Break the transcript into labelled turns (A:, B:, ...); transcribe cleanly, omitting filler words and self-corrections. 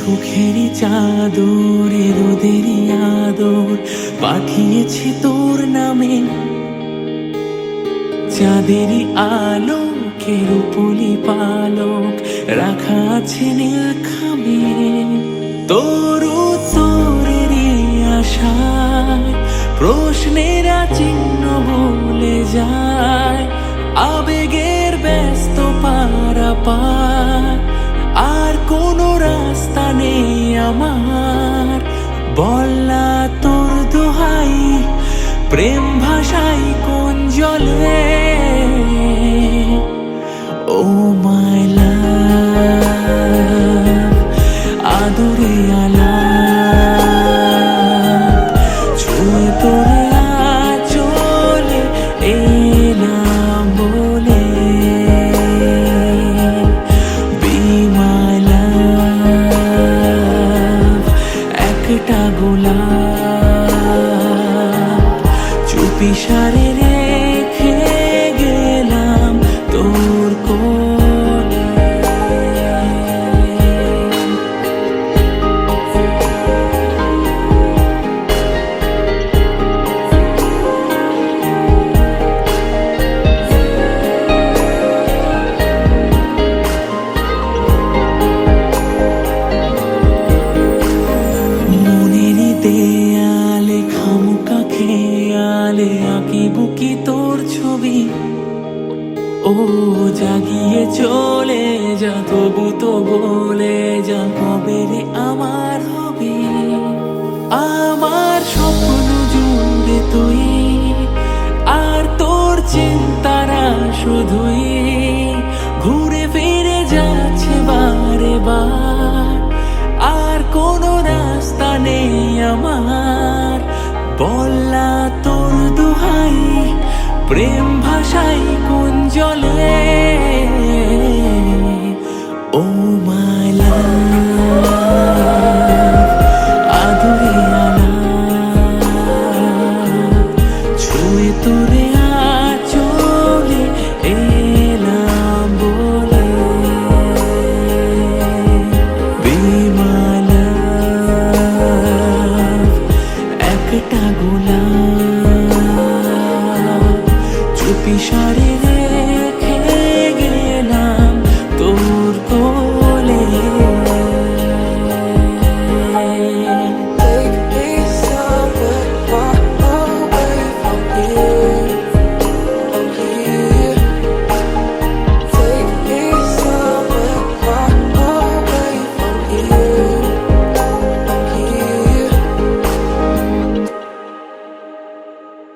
A: সুখেরই চাদরে রোদেরই আদর পাঠিয়েছি তোর নামে, চাঁদেরই আলোকের পুলি পালক রাখা আছে নীল খামে। তোর উত্তরেরই আশায় প্রশ্নেরা চিহ্ন ভুলে যায়, আবেগের ব্যস্ত পারাপার আর কোনো রাস্তা নেই আমার। বললা তোর দোহাই প্রেম ভাষাই কোন জলে, ও মাই লাভ আদরে আলাপ ছুঁয়ে তোরে আঁচলে এলাম বলে। বি মাই লাভ একটা গোলাপ চুপি সারে রেখে গেলাম তোর কোলে। মনেরই দেয়ালে খামুকা খেয়ালে আঁকি বুকি তোর ছবি, ও জাগিয়ে চলে যা তবু তো বলে যা কবে রে আমার হবে। আমার স্বপ্ন জুড়ে তুই আর তোর চিন্তারা শুধুই ঘুরে ফিরে যাচ্ছে বারে বার, আর কোনো রাস্তা নেই আমার। বললা তোর দোহাই প্রেম ভাষাই কোন জলে, ও মাই লাভ আদরে আলাপ ছুঁয়ে তোরে আঁচলে এলাম বলে। বি মাই লাভ একটা গোলাপ চুপি সারে